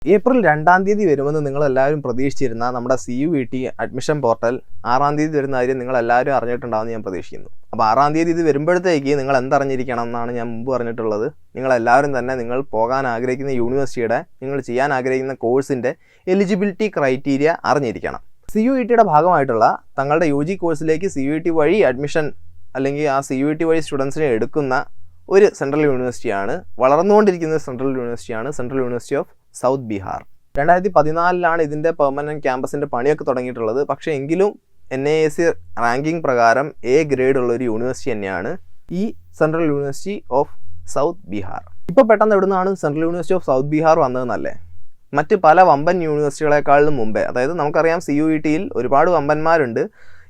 April 2-ാം തീയതി വരുമെന്ന് നിങ്ങളെല്ലാവരും പ്രതീക്ഷിച്ചിരുന്ന നമ്മുടെ CUET അഡ്മിഷൻ പോർട്ടൽ 6-ാം തീയതി വരുന്ന കാര്യം നിങ്ങളെല്ലാവരും അറിഞ്ഞിട്ടുണ്ടാവുമെന്ന് ഞാൻ പ്രതീക്ഷിക്കുന്നു. അപ്പോൾ 6-ാം തീയതി ഇത് വരുമ്പോഴത്തേക്ക് നിങ്ങൾ എന്തറിഞ്ഞിരിക്കണം എന്നാണ് ഞാൻ മുമ്പ് പറഞ്ഞിട്ടുള്ളത്. നിങ്ങളെല്ലാവരും തന്നെ നിങ്ങൾ പോകാൻ ആഗ്രഹിക്കുന്ന യൂണിവേഴ്സിറ്റിയുടെ, നിങ്ങൾ ചെയ്യാൻ ആഗ്രഹിക്കുന്ന കോഴ്സിൻ്റെ എലിജിബിലിറ്റി ക്രൈറ്റീരിയ അറിഞ്ഞിരിക്കണം. CUETയുടെ ഭാഗമായിട്ടുള്ള തങ്ങളുടെ UG കോഴ്സിലേക്ക് CUET വഴി അഡ്മിഷൻ അല്ലെങ്കിൽ ആ CUET വഴി സ്റ്റുഡൻസിനെ എടുക്കുന്ന ഒരു സെൻട്രൽ യൂണിവേഴ്സിറ്റിയാണ്, വളർന്നുകൊണ്ടിരിക്കുന്ന സെൻട്രൽ യൂണിവേഴ്സിറ്റിയാണ് Central University of South Bihar. 2014 ഇതിൻ്റെ പെർമനൻറ്റ് ക്യാമ്പസിൻ്റെ പണിയൊക്കെ തുടങ്ങിയിട്ടുള്ളത്. പക്ഷേ എങ്കിലും NIST റാങ്കിങ് പ്രകാരം A ഗ്രേഡ് ഉള്ള ഒരു യൂണിവേഴ്സിറ്റി തന്നെയാണ് ഈ Central University of South Bihar. ഇപ്പോൾ പെട്ടെന്ന് എവിടുന്നാണ് Central University of South Bihar വന്നതെന്നല്ലേ? മറ്റ് പല വമ്പൻ യൂണിവേഴ്സിറ്റികളെക്കാളും മുമ്പേ, അതായത് നമുക്കറിയാം CUETയിൽ ഒരുപാട് വമ്പന്മാരുണ്ട്.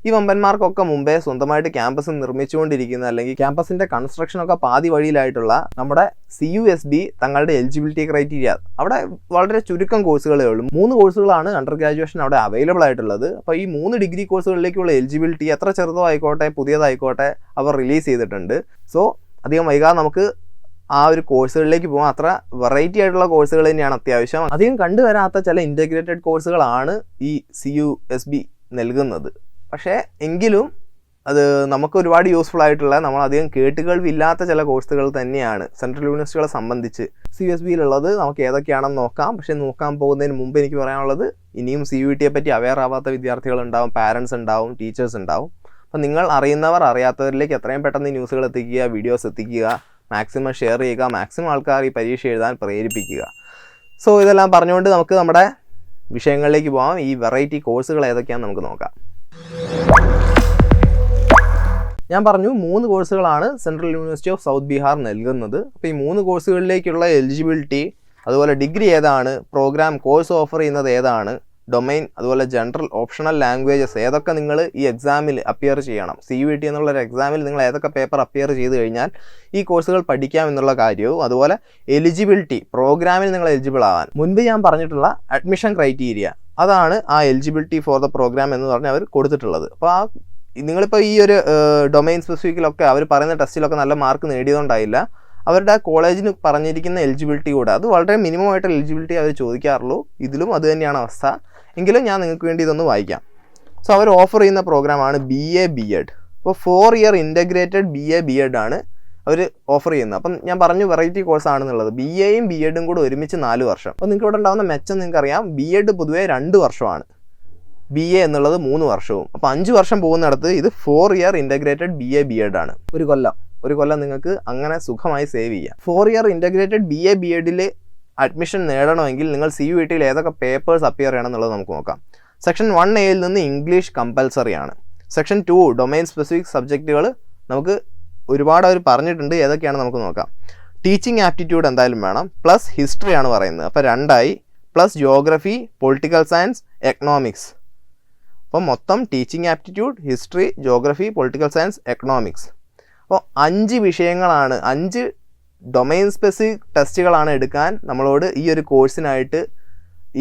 ഈ വമ്പന്മാർക്കൊക്കെ മുമ്പേ സ്വന്തമായിട്ട് ക്യാമ്പസ് നിർമ്മിച്ചുകൊണ്ടിരിക്കുന്ന അല്ലെങ്കിൽ ക്യാമ്പസിൻ്റെ കൺസ്ട്രക്ഷനൊക്കെ പാതി വഴിയിലായിട്ടുള്ള നമ്മുടെ CUSB തങ്ങളുടെ എലിജിബിലിറ്റി ക്രൈറ്റീരിയ, അവിടെ വളരെ ചുരുക്കം കോഴ്സുകളേ ഉള്ളൂ. 3 കോഴ്സുകളാണ് അണ്ടർ ഗ്രാജുവേഷൻ അവിടെ അവൈലബിൾ ആയിട്ടുള്ളത്. അപ്പോൾ ഈ 3 ഡിഗ്രി കോഴ്സുകളിലേക്കുള്ള എലിജിബിലിറ്റി എത്ര ചെറുതോ ആയിക്കോട്ടെ പുതിയതായിക്കോട്ടെ അവർ റിലീസ് ചെയ്തിട്ടുണ്ട്. സോ അധികം വൈകാതെ നമുക്ക് ആ ഒരു കോഴ്സുകളിലേക്ക് പോകാം. അത്ര വെറൈറ്റി ആയിട്ടുള്ള കോഴ്സുകൾ തന്നെയാണ് അത്യാവശ്യം. അധികം കണ്ടുവരാത്ത ചില ഇൻറ്റഗ്രേറ്റഡ് കോഴ്സുകളാണ് ഈ CUSB നൽകുന്നത്. പക്ഷേ എങ്കിലും അത് നമുക്ക് ഒരുപാട് യൂസ്ഫുൾ ആയിട്ടുള്ള, നമ്മളധികം കേട്ടുകേൾവില്ലാത്ത ചില കോഴ്സുകൾ തന്നെയാണ് സെൻട്രൽ യൂണിവേഴ്സിറ്റികളെ സംബന്ധിച്ച് CUSBയിലുള്ളത്. നമുക്ക് ഏതൊക്കെയാണെന്ന് നോക്കാം. പക്ഷേ നോക്കാൻ പോകുന്നതിന് മുമ്പ് എനിക്ക് പറയാനുള്ളത്, ഇനിയും CUETയെ പറ്റി അവെയർ ആവാത്ത വിദ്യാർത്ഥികളുണ്ടാവും, പാരൻസ് ഉണ്ടാവും, ടീച്ചേഴ്സ് ഉണ്ടാവും. അപ്പോൾ നിങ്ങൾ അറിയുന്നവർ അറിയാത്തവരിലേക്ക് എത്രയും പെട്ടെന്ന് ന്യൂസുകൾ എത്തിക്കുക, വീഡിയോസ് എത്തിക്കുക, മാക്സിമം ഷെയർ ചെയ്യുക, മാക്സിമം ആൾക്കാർ ഈ പരീക്ഷ എഴുതാൻ പ്രേരിപ്പിക്കുക. സോ ഇതെല്ലാം പറഞ്ഞുകൊണ്ട് നമുക്ക് നമ്മുടെ വിഷയങ്ങളിലേക്ക് പോകാം. ഈ വെറൈറ്റി കോഴ്സുകൾ ഏതൊക്കെയാണെന്ന് നമുക്ക് നോക്കാം. ഞാൻ പറഞ്ഞു 3 കോഴ്സുകളാണ് central University of South Bihar നൽകുന്നത്. അപ്പോൾ ഈ 3 കോഴ്സുകളിലേക്കുള്ള എലിജിബിലിറ്റി, അതുപോലെ ഡിഗ്രി ഏതാണ്, പ്രോഗ്രാം കോഴ്സ് ഓഫർ ചെയ്യുന്നത് ഏതാണ്, ഡൊമൈൻ, അതുപോലെ ജനറൽ ഓപ്ഷണൽ ലാംഗ്വേജസ് ഏതൊക്കെ നിങ്ങൾ ഈ എക്സാമിൽ അപ്പിയർ ചെയ്യണം, CUET എന്നുള്ളൊരു എക്സാമിൽ നിങ്ങൾ ഏതൊക്കെ പേപ്പർ അപ്പിയർ ചെയ്ത് കഴിഞ്ഞാൽ ഈ കോഴ്സുകൾ പഠിക്കാം എന്നുള്ള കാര്യവും, അതുപോലെ എലിജിബിലിറ്റി, പ്രോഗ്രാമിൽ നിങ്ങൾ എലിജിബിൾ ആവാൻ മുൻപ് ഞാൻ പറഞ്ഞിട്ടുള്ള അഡ്മിഷൻ ക്രൈറ്റീരിയ, അതാണ് ആ എലിജിബിലിറ്റി ഫോർ ദ പ്രോഗ്രാം എന്ന് പറഞ്ഞ് അവർ കൊടുത്തിട്ടുള്ളത്. അപ്പോൾ ആ നിങ്ങളിപ്പോൾ ഈ ഒരു ഡൊമൈൻ സ്പെസിഫിക്കിലൊക്കെ അവർ പറയുന്ന ടെസ്റ്റിലൊക്കെ നല്ല മാർക്ക് നേടിയതുകൊണ്ടായില്ല, അവരുടെ കോളേജിന് പറഞ്ഞിരിക്കുന്ന എലിജിബിലിറ്റി കൂടെ, അത് വളരെ മിനിമം ആയിട്ടുള്ള എലിജിബിലിറ്റി അവർ ചോദിക്കാറുള്ളൂ. ഇതിലും അത് തന്നെയാണ് അവസ്ഥ. എങ്കിലും ഞാൻ നിങ്ങൾക്ക് വേണ്ടി ഇതൊന്ന് വായിക്കാം. സോ അവർ ഓഫർ ചെയ്യുന്ന പ്രോഗ്രാമാണ് BA B.Ed. അപ്പോൾ 4 ഇയർ ഇൻ്റഗ്രേറ്റഡ് BA B.Ed ആണ് അവർ ഓഫർ ചെയ്യുന്നത്. അപ്പം ഞാൻ പറഞ്ഞു വെറൈറ്റി കോഴ്സാണെന്നുള്ളത്. BAയും B.Edഉം കൂടെ ഒരുമിച്ച് 4 വർഷം. അപ്പോൾ നിങ്ങൾക്ക് ഇവിടെ ഉണ്ടാകുന്ന മെച്ചം നിങ്ങൾക്കറിയാം. B.Ed പൊതുവേ 2 വർഷമാണ്, BA എന്നുള്ളത് 3 വർഷവും. അപ്പോൾ 5 വർഷം പോകുന്നിടത്ത് ഇത് 4 ഇയർ ഇൻ്റഗ്രേറ്റഡ് BA B.Ed ആണ്. ഒരു കൊല്ലം നിങ്ങൾക്ക് അങ്ങനെ സുഖമായി സേവ് ചെയ്യാം. 4 ഇയർ ഇൻ്റഗ്രേറ്റഡ് BA B.Edൽ അഡ്മിഷൻ നേടണമെങ്കിൽ നിങ്ങൾ CUETയിൽ ഏതൊക്കെ പേപ്പേഴ്സ് അപ്പിയർ ചെയ്യണം എന്നുള്ളത് നമുക്ക് നോക്കാം. സെക്ഷൻ 1A നിന്ന് ഇംഗ്ലീഷ് കമ്പൽസറി ആണ്. സെക്ഷൻ 2 ഡൊമൈൻ സ്പെസിഫിക് സബ്ജക്റ്റുകൾ നമുക്ക് ഒരുപാട് അവർ പറഞ്ഞിട്ടുണ്ട്, ഏതൊക്കെയാണ് നമുക്ക് നോക്കാം. ടീച്ചിങ് ആപ്റ്റിറ്റ്യൂഡ് എന്തായാലും വേണം, പ്ലസ് ഹിസ്റ്ററി ആണ് പറയുന്നത്. അപ്പോൾ 2 plus geography, political science, economics. അപ്പോൾ മൊത്തം teaching aptitude, history, geography, political science, economics. അപ്പോൾ 5 വിഷയങ്ങളാണ്, 5 ഡൊമൈൻ സ്പെസിഫിക് ടെസ്റ്റുകളാണ് എടുക്കാൻ നമ്മളോട് ഈ ഒരു കോഴ്സിനായിട്ട്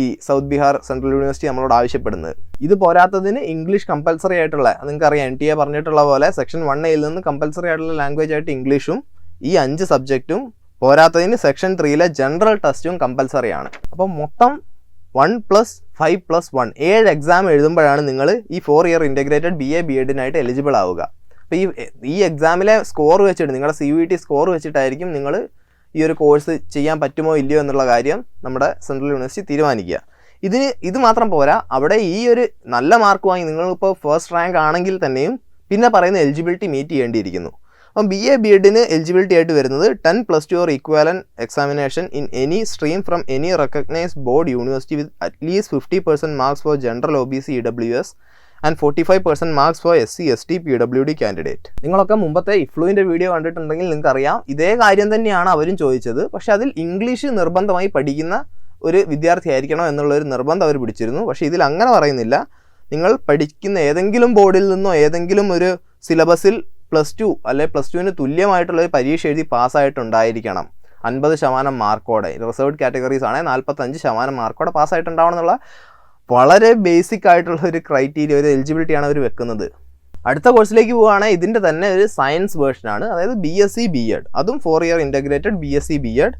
ഈ സൗത്ത് ബീഹാർ സെൻട്രൽ യൂണിവേഴ്സിറ്റി നമ്മളോട് ആവശ്യപ്പെടുന്നത്. ഇത് പോരാത്തതിന് ഇംഗ്ലീഷ് കമ്പൽസറി ആയിട്ടുള്ള, നിങ്ങൾക്കറിയാം NTA പറഞ്ഞിട്ടുള്ള പോലെ സെക്ഷൻ 1A നിന്ന് കമ്പൽസറി ആയിട്ടുള്ള ലാംഗ്വേജ് ആയിട്ട് ഇംഗ്ലീഷും ഈ 5 സബ്ജക്റ്റും, പോരാത്തതിന് സെക്ഷൻ 3ലെ ജനറൽ ടെസ്റ്റും കമ്പൽസറി ആണ്. അപ്പോൾ മൊത്തം 1+5+1 7 എക്സാം എഴുതുമ്പോഴാണ് നിങ്ങൾ ഈ 4 ഇയർ ഇൻ്റഗ്രേറ്റഡ് BA B.Edനായിട്ട് എലിജിബിൾ ആവുക. അപ്പോൾ ഈ എക്സാമിലെ സ്കോർ വെച്ചിട്ട്, നിങ്ങളുടെ CUET സ്കോർ വെച്ചിട്ടായിരിക്കും നിങ്ങൾ ഈ ഒരു കോഴ്സ് ചെയ്യാൻ പറ്റുമോ ഇല്ലയോ എന്നുള്ള കാര്യം നമ്മുടെ സെൻട്രൽ യൂണിവേഴ്സിറ്റി തീരുമാനിക്കുക. ഇത് മാത്രം പോരാ, അവിടെ ഈ ഒരു നല്ല മാർക്ക് വാങ്ങി നിങ്ങളിപ്പോൾ ഫസ്റ്റ് റാങ്ക് ആണെങ്കിൽ തന്നെയും പിന്നെ പറയുന്ന എലിജിബിലിറ്റി മീറ്റ് ചെയ്യേണ്ടിയിരിക്കുന്നു. അപ്പം BA B.Edന് എലിജിബിലിറ്റി ആയിട്ട് വരുന്നത് 10+2 or equivalent examination in any stream from any recognized board university with at least 50% marks for general OBC EWS and 45% marks for SC ST PWD candidate. നിങ്ങളൊക്കെ മുമ്പത്തെ ഇഫ്ലുവിൻ്റെ video കണ്ടിട്ടുണ്ടെങ്കിൽ നിങ്ങൾക്കറിയാം ഇതേ കാര്യം തന്നെയാണ് അവരും ചോദിച്ചത്. പക്ഷേ അതിൽ ഇംഗ്ലീഷ് നിർബന്ധമായി പഠിക്കുന്ന ഒരു വിദ്യാർത്ഥി ആയിരിക്കണം എന്നുള്ളൊരു നിർബന്ധം അവർ പിടിച്ചിരുന്നു. പക്ഷേ ഇതിൽ അങ്ങനെ പറയുന്നില്ല. നിങ്ങൾ പഠിക്കുന്ന ഏതെങ്കിലും ബോർഡിൽ നിന്നോ ഏതെങ്കിലും ഒരു സിലബസിൽ +2 അല്ലെ +2ന് തുല്യമായിട്ടുള്ളൊരു പരീക്ഷ എഴുതി പാസ്സായിട്ടുണ്ടായിരിക്കണം. 50% മാർക്കോടെ, റിസർവ്ഡ് കാറ്റഗറീസ് ആണെങ്കിൽ 45% മാർക്കോടെ പാസ്സായിട്ടുണ്ടാവണം എന്നുള്ള വളരെ ബേസിക് ആയിട്ടുള്ള ഒരു ക്രൈറ്റീരിയ, ഒരു എലിജിബിലിറ്റിയാണ് അവർ വെക്കുന്നത്. അടുത്ത കോഴ്സിലേക്ക് പോവുകയാണെങ്കിൽ ഇതിൻ്റെ തന്നെ ഒരു സയൻസ് വേർഷനാണ്, അതായത് BSc B.Ed. അതും 4 ഇയർ ഇൻ്റഗ്രേറ്റഡ് BSc B.Ed.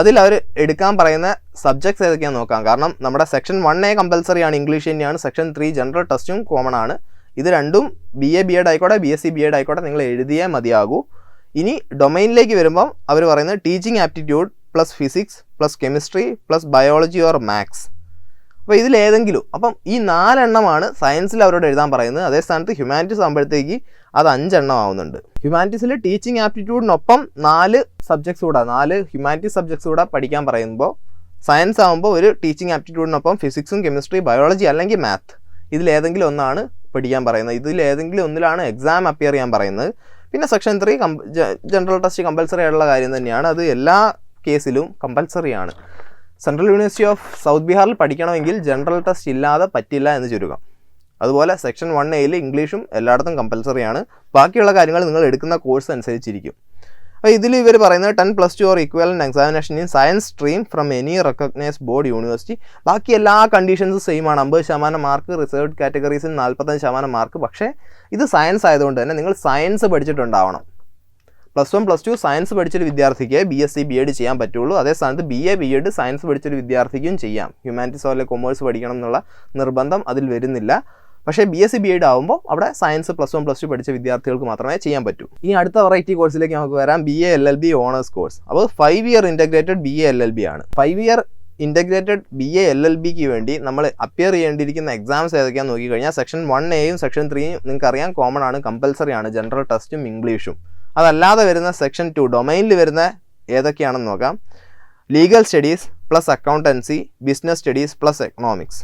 അതിൽ അവർ എടുക്കാൻ പറയുന്ന സബ്ജക്ട്സ് ഏതൊക്കെയാണെന്ന് നോക്കാം. കാരണം നമ്മുടെ സെക്ഷൻ 1A കമ്പൽസറി ആണ്, ഇംഗ്ലീഷ് തന്നെയാണ്. സെക്ഷൻ 3 ജനറൽ ടെസ്റ്റും കോമൺ ആണ്. ഇത് രണ്ടും BA BEd ആയിക്കോട്ടെ BSc BEd ആയിക്കോട്ടെ നിങ്ങൾ എഴുതിയേ മതിയാകൂ. ഇനി ഡൊമൈനിലേക്ക് വരുമ്പം അവർ പറയുന്നത് teaching aptitude plus physics plus chemistry plus biology or maths. അപ്പോൾ ഇതിലേതെങ്കിലും, അപ്പം ഈ 4 എണ്ണമാണ് സയൻസിൽ അവരോട് എഴുതാൻ പറയുന്നത്. അതേ സ്ഥാനത്ത് ഹ്യൂമാനിറ്റീസ് ആകുമ്പോഴത്തേക്ക് അത് 5 എണ്ണം ആവുന്നുണ്ട്. ഹ്യൂമാനിറ്റീസിൽ ടീച്ചിങ് ആപ്റ്റിറ്റ്യൂഡിനൊപ്പം 4 സബ്ജക്ട്സ് കൂടെ 4 ഹ്യൂമാനിറ്റീസ് സബ്ജക്ട്സ് കൂടെ പഠിക്കാൻ പറയുമ്പോൾ, സയൻസ് ആകുമ്പോൾ ഒരു ടീച്ചിങ് ആപ്റ്റിറ്റ്യൂഡിനൊപ്പം ഫിസിക്സും കെമിസ്ട്രി ബയോളജി അല്ലെങ്കിൽ മാത്ത് ഇതിലേതെങ്കിലും ഒന്നാണ് പഠിക്കാൻ പറയുന്നത്. ഇതിലേതെങ്കിലും ഒന്നിലാണ് എക്സാം അപ്പിയർ ചെയ്യാൻ പറയുന്നത്. പിന്നെ സെക്ഷൻ 3 ജനറൽ ടെസ്റ്റ് കമ്പൽസറി ആയിട്ടുള്ള കാര്യം തന്നെയാണ്. അത് എല്ലാ കേസിലും കമ്പൽസറി ആണ്. സെൻട്രൽ യൂണിവേഴ്സിറ്റി ഓഫ് സൗത്ത് ബീഹാറിൽ പഠിക്കണമെങ്കിൽ ജനറൽ ടെസ്റ്റ് ഇല്ലാതെ പറ്റില്ല എന്ന് ചുരുക്കം. അതുപോലെ സെക്ഷൻ 1A ഇംഗ്ലീഷും എല്ലായിടത്തും കമ്പൽസറിയാണ്. ബാക്കിയുള്ള കാര്യങ്ങൾ നിങ്ങൾ എടുക്കുന്ന കോഴ്സ് അനുസരിച്ചിരിക്കും. അപ്പോൾ ഇതിൽ ഇവർ പറയുന്നത് 10+2 or equivalent examination in science stream from any recognised board university. ബാക്കി എല്ലാ കണ്ടീഷൻസും സെയിം ആണ്. 50% മാർക്ക്, റിസർവ്ഡ് കാറ്റഗറീസിൽ 45% മാർക്ക്. പക്ഷേ ഇത് സയൻസ് ആയതുകൊണ്ട് തന്നെ നിങ്ങൾ സയൻസ് പഠിച്ചിട്ടുണ്ടാവണം. +1 +2 സയൻസ് പഠിച്ചൊരു വിദ്യാർത്ഥിക്ക് BSc BEd ചെയ്യാൻ പറ്റുള്ളൂ. അതേ സ്ഥാനത്ത് BA BEd സയൻസ് പഠിച്ചൊരു വിദ്യാർത്ഥിക്കും ചെയ്യാം. ഹ്യൂമാനിറ്റീസ് അല്ലെങ്കിൽ കൊമേഴ്സ് പഠിക്കണം എന്നുള്ള നിർബന്ധം അതിൽ വരുന്നില്ല. പക്ഷേ BSc BEd ആകുമ്പോൾ അവിടെ സയൻസ് +1 +2 പഠിച്ച വിദ്യാർത്ഥികൾക്ക് മാത്രമേ ചെയ്യാൻ പറ്റൂ. ഇനി അടുത്ത വെറൈറ്റി കോഴ്സിലേക്ക് നമുക്ക് വരാം. BA LLB honours course. അപ്പോൾ 5 ഇയർ ഇൻ്റഗ്രേറ്റഡ് BA LLB ആണ്. 5 ഇയർ ഇൻ്റഗ്രേറ്റഡ് BA LLBക്ക് വേണ്ടി നമ്മൾ അപ്പിയർ ചെയ്യേണ്ടിയിരിക്കുന്ന എക്സാംസ് ഏതൊക്കെയാണെന്ന് നോക്കിക്കഴിഞ്ഞാൽ സെക്ഷൻ 1Aയും സെക്ഷൻ 3യും നിങ്ങൾക്കറിയാം കോമൺ ആണ്, കമ്പൽസറി ആണ്. ജനറൽ ടെസ്റ്റും ഇംഗ്ലീഷും. അതല്ലാതെ വരുന്ന സെക്ഷൻ 2 ഡൊമൈനിൽ വരുന്ന ഏതൊക്കെയാണെന്ന് നോക്കാം. Legal studies plus accountancy, business studies plus economics.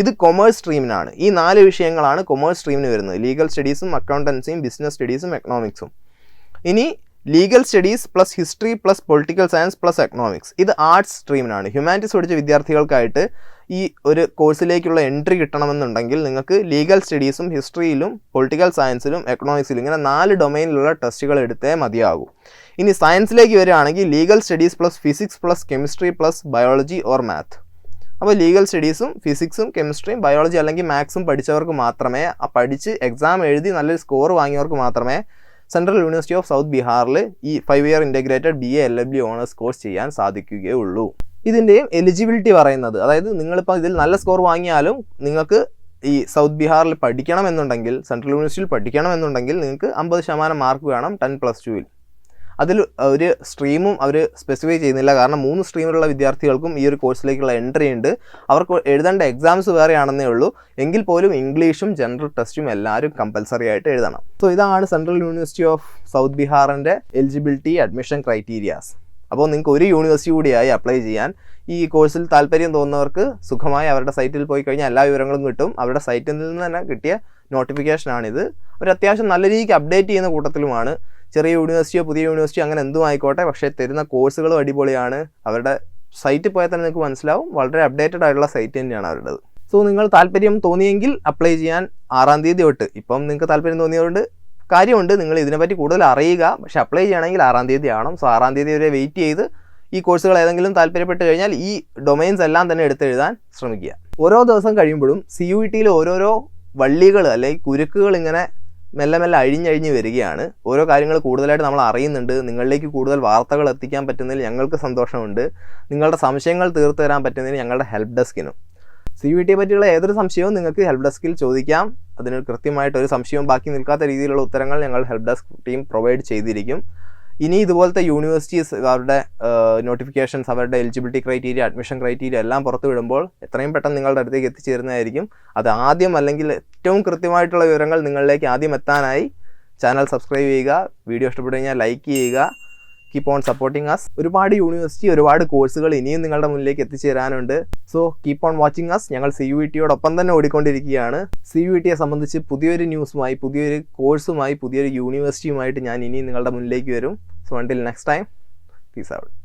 ഇത് കൊമേഴ്സ് സ്ട്രീമിനാണ്. ഈ 4 വിഷയങ്ങളാണ് കൊമേഴ്സ് സ്ട്രീമിന് വരുന്നത്. ലീഗൽ സ്റ്റഡീസും അക്കൗണ്ടൻസിയും ബിസിനസ് സ്റ്റഡീസും എക്കണോമിക്സും. ഇനി legal studies plus history plus political science plus economics. ഇത് ആർട്സ് സ്ട്രീമിനാണ്. ഹ്യൂമാനിറ്റീസ് പഠിച്ച വിദ്യാർത്ഥികൾക്കായിട്ട് ഈ ഒരു കോഴ്സിലേക്കുള്ള എൻട്രി കിട്ടണമെന്നുണ്ടെങ്കിൽ നിങ്ങൾക്ക് ലീഗൽ സ്റ്റഡീസും ഹിസ്റ്ററിയിലും പൊളിറ്റിക്കൽ സയൻസിലും എക്കണോമിക്സിലും ഇങ്ങനെ 4 ഡൊമൈനിലുള്ള ടെസ്റ്റുകൾ എടുത്തേ മതിയാകൂ. ഇനി സയൻസിലേക്ക് വരികയാണെങ്കിൽ legal studies plus physics plus chemistry plus biology or math. അപ്പോൾ ലീഗൽ സ്റ്റഡീസും ഫിസിക്സും കെമിസ്ട്രിയും ബയോളജി അല്ലെങ്കിൽ മാത്സും പഠിച്ചവർക്ക് മാത്രമേ, പഠിച്ച് എക്സാം എഴുതി നല്ലൊരു സ്കോർ വാങ്ങിയവർക്ക് മാത്രമേ സെൻട്രൽ യൂണിവേഴ്സിറ്റി ഓഫ് സൗത്ത് ബീഹാറിൽ ഈ 5 year integrated BA LLB honours course ചെയ്യാൻ സാധിക്കുകയുള്ളൂ. ഇതിൻ്റെയും എലിജിബിലിറ്റി പറയുന്നത്, അതായത് നിങ്ങളിപ്പോൾ ഇതിൽ നല്ല സ്കോർ വാങ്ങിയാലും നിങ്ങൾക്ക് ഈ സൗത്ത് ബീഹാറിൽ പഠിക്കണമെന്നുണ്ടെങ്കിൽ, സെൻട്രൽ യൂണിവേഴ്സിറ്റിയിൽ പഠിക്കണമെന്നുണ്ടെങ്കിൽ നിങ്ങൾക്ക് 50% മാർക്ക് വേണം 10+2. അതിൽ ഒരു സ്ട്രീമും അവർ സ്പെസിഫൈ ചെയ്യുന്നില്ല. കാരണം 3 സ്ട്രീമിലുള്ള വിദ്യാർത്ഥികൾക്കും ഈ ഒരു കോഴ്സിലേക്കുള്ള എൻട്രി ഉണ്ട്. അവർക്ക് എഴുതേണ്ട എക്സാംസ് വേറെയാണെന്നേ ഉള്ളൂ. എങ്കിൽ പോലും ഇംഗ്ലീഷും ജനറൽ ടെസ്റ്റും എല്ലാവരും കമ്പൽസറി ആയിട്ട് എഴുതണം. സോ ഇതാണ് സെൻട്രൽ യൂണിവേഴ്സിറ്റി ഓഫ് സൗത്ത് ബീഹാറിൻ്റെ എലിജിബിലിറ്റി അഡ്മിഷൻ ക്രൈറ്റീരിയാസ്. അപ്പോൾ നിങ്ങൾക്ക് ഒരു യൂണിവേഴ്സിറ്റി കൂടിയായി അപ്ലൈ ചെയ്യാൻ. ഈ കോഴ്സിൽ താല്പര്യം തോന്നുന്നവർക്ക് സുഖമായി അവരുടെ സൈറ്റിൽ പോയി കഴിഞ്ഞാൽ എല്ലാ വിവരങ്ങളും കിട്ടും. അവരുടെ സൈറ്റിൽ നിന്ന് തന്നെ കിട്ടിയ നോട്ടിഫിക്കേഷനാണിത്. ഒരു അത്യാവശ്യം നല്ല രീതിക്ക് അപ്ഡേറ്റ് ചെയ്യുന്ന കൂട്ടത്തിലുമാണ്. ചെറിയ യൂണിവേഴ്സിറ്റിയോ പുതിയ യൂണിവേഴ്സിറ്റിയോ അങ്ങനെ എന്തും ആയിക്കോട്ടെ, പക്ഷേ തരുന്ന കോഴ്സുകളും അടിപൊളിയാണ്. അവരുടെ സൈറ്റിൽ പോയാൽ തന്നെ നിങ്ങൾക്ക് മനസ്സിലാവും. വളരെ അപ്ഡേറ്റഡ് ആയിട്ടുള്ള സൈറ്റ് തന്നെയാണ് അവരുടേത്. സോ നിങ്ങൾ താല്പര്യം തോന്നിയെങ്കിൽ അപ്ലൈ ചെയ്യാൻ 6-ാം തീയതി തൊട്ട്. ഇപ്പം നിങ്ങൾക്ക് താല്പര്യം തോന്നിയതുകൊണ്ട് കാര്യമുണ്ട്, നിങ്ങൾ ഇതിനെപ്പറ്റി കൂടുതൽ അറിയുക. പക്ഷേ അപ്ലൈ ചെയ്യണമെങ്കിൽ 6-ാം തീയതി ആവണം. സോ 6-ാം തീയതി വരെ വെയിറ്റ് ചെയ്ത് ഈ കോഴ്സുകൾ ഏതെങ്കിലും താല്പര്യപ്പെട്ട് കഴിഞ്ഞാൽ ഈ ഡൊമൈൻസ് എല്ലാം തന്നെ എടുത്തെഴുതാൻ ശ്രമിക്കുക. ഓരോ ദിവസം കഴിയുമ്പോഴും CUETയിൽ ഓരോരോ വള്ളികൾ അല്ലെങ്കിൽ കുരുക്കുകൾ ഇങ്ങനെ മെല്ലെ മെല്ലെ അഴിഞ്ഞഴിഞ്ഞ് വരികയാണ്. ഓരോ കാര്യങ്ങൾ കൂടുതലായിട്ട് നമ്മൾ അറിയുന്നുണ്ട്. നിങ്ങളിലേക്ക് കൂടുതൽ വാർത്തകൾ എത്തിക്കാൻ പറ്റുന്നതിൽ ഞങ്ങൾക്ക് സന്തോഷമുണ്ട്. നിങ്ങളുടെ സംശയങ്ങൾ തീർത്തു തരാൻ പറ്റുന്നതിന് ഞങ്ങളുടെ ഹെൽപ്പ് ഡെസ്കിനും. CUET പറ്റിയുള്ള ഏതൊരു സംശയവും നിങ്ങൾക്ക് ഹെൽപ്പ് ഡെസ്കിൽ ചോദിക്കാം. അതിന് കൃത്യമായിട്ടൊരു സംശയവും ബാക്കി നിൽക്കാത്ത രീതിയിലുള്ള ഉത്തരങ്ങൾ ഞങ്ങൾ ഹെൽപ്പ് ഡെസ്ക് ടീം പ്രൊവൈഡ് ചെയ്തിരിക്കും. ഇനി ഇതുപോലത്തെ യൂണിവേഴ്സിറ്റീസ് അവരുടെ നോട്ടിഫിക്കേഷൻസ്, അവരുടെ എലിജിബിലിറ്റി ക്രൈറ്റീരിയ, അഡ്മിഷൻ ക്രൈറ്റീരിയ എല്ലാം പുറത്തു വിടുമ്പോൾ എത്രയും പെട്ടെന്ന് നിങ്ങളുടെ അടുത്തേക്ക് എത്തിച്ചേരുന്നതായിരിക്കും. അത് ആദ്യം അല്ലെങ്കിൽ ഏറ്റവും കൃത്യമായിട്ടുള്ള വിവരങ്ങൾ നിങ്ങളിലേക്ക് ആദ്യം എത്താനായി ചാനൽ സബ്സ്ക്രൈബ് ചെയ്യുക. വീഡിയോ ഇഷ്ടപ്പെട്ടു കഴിഞ്ഞാൽ ലൈക്ക് ചെയ്യുക. Keep on supporting us. ഒരുപാട് യൂണിവേഴ്സിറ്റി, ഒരുപാട് കോഴ്സുകൾ ഇനിയും നിങ്ങളുടെ മുന്നിലേക്ക് എത്തിച്ചേരാനുണ്ട്. So keep on watching us. ഞങ്ങൾ CUETയോടൊപ്പം തന്നെ ഓടിക്കൊണ്ടിരിക്കുകയാണ്. CUETയെ സംബന്ധിച്ച് പുതിയൊരു ന്യൂസുമായി, പുതിയൊരു കോഴ്സുമായി, പുതിയൊരു യൂണിവേഴ്സിറ്റിയുമായിട്ട് ഞാൻ ഇനിയും നിങ്ങളുടെ മുന്നിലേക്ക് വരും. So until next time, peace out.